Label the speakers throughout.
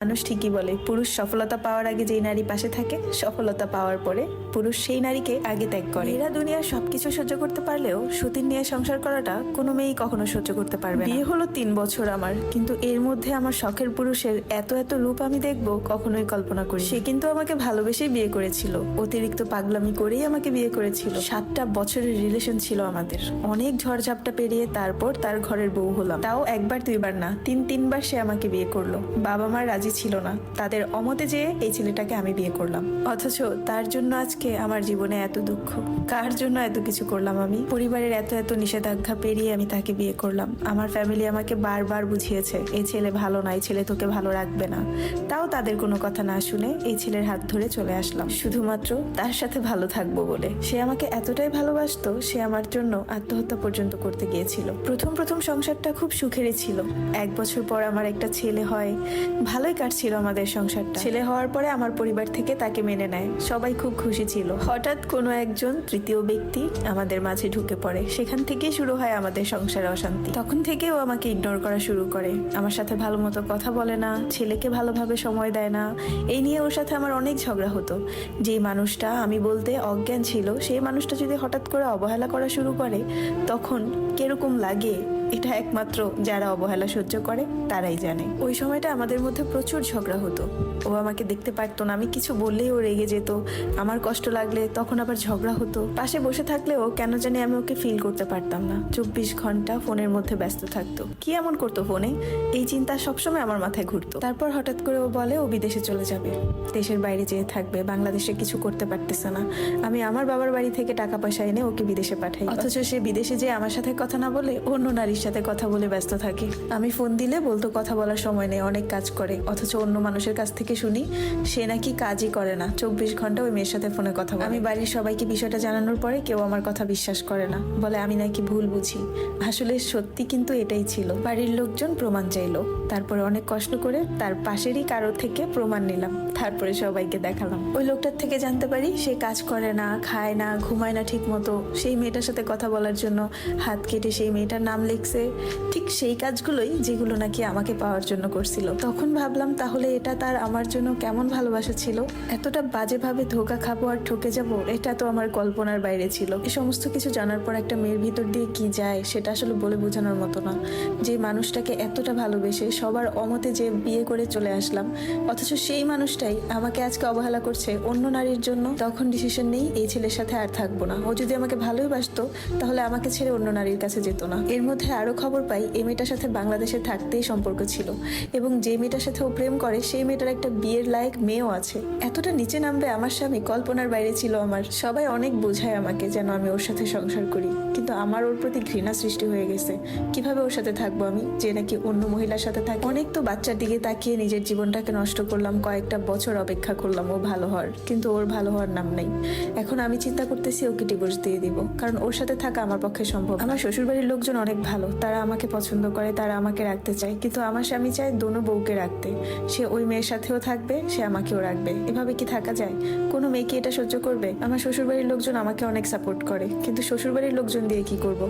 Speaker 1: মানুষ ঠিকই বলে পুরুষ সফলতা পাওয়ার আগে যেই নারী পাশে থাকে, সফলতা পাওয়ার পরে পুরুষ সেই নারীকে আগে ত্যাগ করে। এরা দুনিয়ার সবকিছু সহ্য করতে পারলেও সতীন নিয়ে সংসার করাটা কোনো মেয়েই কখনো সহ্য করতে পারবে না। বিয়ে হলো 3 বছর আমার, কিন্তু এর মধ্যে আমার শখের পুরুষের এত এত রূপ আমি দেখবো কখনোই কল্পনা করি। সে কিন্তু আমাকে ভালোবেসেই বিয়ে করেছিল, অতিরিক্ত পাগলামি করেই আমাকে বিয়ে করেছিল। 7টা বছরের রিলেশন ছিল আমাদের, অনেক ঝড়ঝাপটা পেরিয়ে তারপর তার ঘরের বউ হলাম। তাও একবার দুইবার না, 3-3বার সে আমাকে বিয়ে করলো। বাবা মা রাজি ছিল না, তাদের অমতে যেয়ে এই ছেলেটাকে আমি বিয়ে করলাম। অথচ তার জন্য আজকে আমার জীবনে এত দুঃখ। কার জন্য এত কিছু করলাম আমি? পরিবারের এত এত নিষেধাজ্ঞা পেরিয়ে আমি তাকে বিয়ে করলাম। আমার ফ্যামিলি আমাকে বারবার বুঝিয়েছে এই ছেলে ভালো না, এই ছেলে তোকে ভালো রাখবে না। তাও তাদের কোনো কথা না শুনে এই ছেলের হাত ধরে চলে আসলাম, শুধুমাত্র তার সাথে ভালো থাকবো বলে। সে আমাকে এতটাই ভালোবাসতো, সে আমার জন্য আত্মহত্যা পর্যন্ত করতে গিয়েছিল। প্রথম প্রথম সংসারটা খুব সুখেরই ছিল। 1 বছর পর আমার একটা ছেলে হয়, ভালোই কাটছিল আমাদের সংসারটা। ছেলে হওয়ার পরে আমার পরিবার থেকে তাকে মেনে নেয়, সবাই খুব খুশি ছিল। হঠাৎ কোনো একজন তৃতীয় ব্যক্তি আমাদের মাঝে ঢুকে পড়ে, সেখান থেকেই শুরু হয় আমাদের সংসারে অশান্তি। তখন থেকে ও আমাকে ইগনোর করা শুরু করে, আমার সাথে ভালো মতো কথা বলে না, ছেলেকে ভালোভাবে সময় দেয় না। এই নিয়ে ওর সাথে আমার অনেক ঝগড়া হতো। যেই মানুষটা আমি বলতে অজ্ঞান ছিল, সেই মানুষটা যদি হঠাৎ করে অবহেলা করা শুরু করে তখন কিরকম লাগে এটা একমাত্র যারা অবহেলা সহ্য করে তারাই জানে। ওই সময়টা আমাদের মধ্যে প্রচুর ঝগড়া হতো। ও আমাকে দেখতে পারতো না, আমি কিছু বললেই ও রেগে যেত। আমার কষ্ট লাগলে তখন আবার ঝগড়া হতো। পাশে বসে থাকলেও কেন জানি আমি ওকে ফিল করতে পারতাম না। 24 ঘন্টা ফোনের মধ্যে ব্যস্ত থাকতো। কি এমন করতো ফোনে, এই চিন্তা সবসময় আমার মাথায় ঘুরতো। তারপর হঠাৎ করে ও বলে ও বিদেশে চলে যাবে, দেশের বাইরে যেয়ে থাকবে, বাংলাদেশে কিছু করতে পারতেছে না। আমি আমার বাবার বাড়ি থেকে টাকা পয়সা এনে ওকে বিদেশে পাঠাই, অথচ সে বিদেশে যেয়ে আমার সাথে কথা না বলে অন্য নারীর সাথে কথা বলে ব্যস্ত থাকে। আমি ফোন দিলে বলতো কথা বলার সময় নেই, অনেক কাজ করে। অথচ অন্য মানুষের কাছ থেকে শুনি সে নাকি কাজই করে না, 24 ঘন্টা ওই মেয়ের সাথে ফোনে কথা বলে। আমি বাড়ির সবাইকে বিষয়টা জানানোর পরে কেউ আমার কথা বিশ্বাস করে না, বলে আমি নাকি ভুল বুঝি। আসলে সত্যি কিন্তু এটাই ছিল। বাড়ির লোকজন প্রমাণ চাইলো, তারপরে অনেক কষ্ট করে তার পাশেরই কারো থেকে প্রমাণ নিলাম, তারপরে সবাইকে দেখালাম। ওই লোকটার থেকে জানতে পারি সে কাজ করে না, খায় না, ঘুমায় না ঠিক মতো। সেই মেয়েটার সাথে কথা বলার জন্য হাত কেটে সেই মেয়েটার নাম লিখছে, ঠিক সেই কাজগুলোই যেগুলো নাকি আমাকে পাওয়ার জন্য করছিল। তখন ভাবলাম তাহলে এটা তার আমার জন্য কেমন ভালোবাসা ছিল। এতটা বাজেভাবে ধোকা খাবো আর ঠকে যাব, এটা তো আমার কল্পনার বাইরে ছিল। এই সমস্ত কিছু জানার পর একটা মেয়ের ভিতর দিয়ে কি যায় সেটা আসলে বলে বোঝানোর মতো না। যে মানুষটাকে এতটা ভালোবেসে সবার অমতে যে বিয়ে করে চলে আসলাম, অথচ সেই মানুষটাই আমাকে আজকে অবহেলা করছে অন্য নারীর জন্য। তখন ডিসিশন নেই এই ছেলের সাথে আর থাকবো না। ও যদি আমাকে ভালোই বাসতো তাহলে আমাকে ছেড়ে অন্য নারীর কাছে যেত না। এর মধ্যে আরো খবর পাই এই মেয়েটার সাথে বাংলাদেশে থাকতেই সম্পর্ক ছিল, এবং যে মেয়েটার সাথে ও প্রেম করে সেই মেয়েটার একটা বিয়ের লায়ক মেয়েও আছে। এতটা নিচে নামবে আমার স্বামী কল্পনার বাইরে ছিল আমার। সবাই অনেক বোঝায় আমাকে যেন আমি ওর সাথে সংসার করি, কিন্তু আমার ওর প্রতি ঘৃণা সৃষ্টি হয়ে গেছে। কিভাবে ওর সাথে থাকবো আমি, যে নাকি অন্য মহিলার সাথে থাকে। অনেক তো বাচ্চার দিকে তাকিয়ে নিজের জীবনটাকে নষ্ট করলাম, কয়েকটা বছর অপেক্ষা করলাম ও ভালো হওয়ার, কিন্তু ওর ভালো হওয়ার নাম নেই। এখন আমি চিন্তা করতেছি ওকে ডিভোর্স দিয়ে দিব, কারণ ওর সাথে থাকা আমার পক্ষে সম্ভব। আমার শ্বশুরবাড়ির লোকজন অনেক ভালো, তারা আমাকে পছন্দ করে, তারা আমাকে রাখতে চায়, কিন্তু আমার স্বামী চায় দোনো বউকে রাখতে। সে ওই মেয়ের সাথেও থাকবে, সে আমাকেও রাখবে। এভাবে কি থাকা যায়? কোনো মেয়ে কি এটা সহ্য করবে? আমার শ্বশুরবাড়ির লোকজন আমাকে অনেক সাপোর্ট করে, কিন্তু শ্বশুরবাড়ির লোকজন দিয়ে কি করব?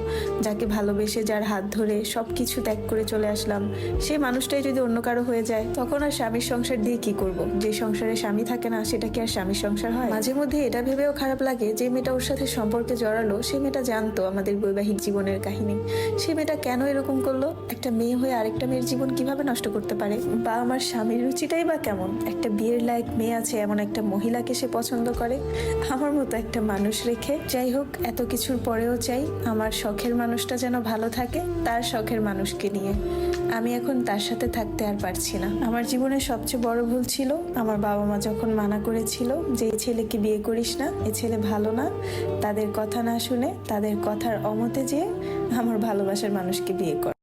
Speaker 1: যাকে ভালোবেসে, যার হাত ধরে সবকিছু ত্যাগ করে চলে আসলাম, সেই মানুষটাই যদি অন্য কারো হয়ে যায় তখন আর স্বামীর সংসার দিয়ে কি করব? যে সংসারে স্বামী থাকে না সেটা কি আর স্বামীর সংসার হয়? মাঝে মধ্যে এটা ভেবেও খারাপ লাগে যে মেয়েটা ওর সাথে সম্পর্কে জড়ালো, সে মেয়েটা জানতো আমাদের বৈবাহিক জীবনের কাহিনী। সে মেয়েটা কেন এরকম করলো? একটা মেয়ে হয়ে আরেকটা মেয়ের জীবন কিভাবে নষ্ট করতে পারে? বা আমার স্বামীর রুচিটাই বা কেমন? একটা বিয়ের লায়ক মেয়ে আছে, এমন একটা মহিলাকে সে পছন্দ করে, আমার মতো একটা মানুষ রেখে। যাই হোক, এত কিছুর পরেও চাই আমার শখের মানুষটা যেন ভালো থাকে তার শখের মানুষকে নিয়ে। আমি এখন তার সাথে থাকতে আর পারছি না। আমার জীবনের সবচেয়ে বড় ভুল ছিল আমার বাবা মা যখন মানা করেছিল যে এই ছেলেকে বিয়ে করিস না, এই ছেলে ভালো না। তাদের কথা না শুনে, তাদের কথার অমতে যেয়ে আমার ভালোবাসার মানুষকে বিয়ে কর।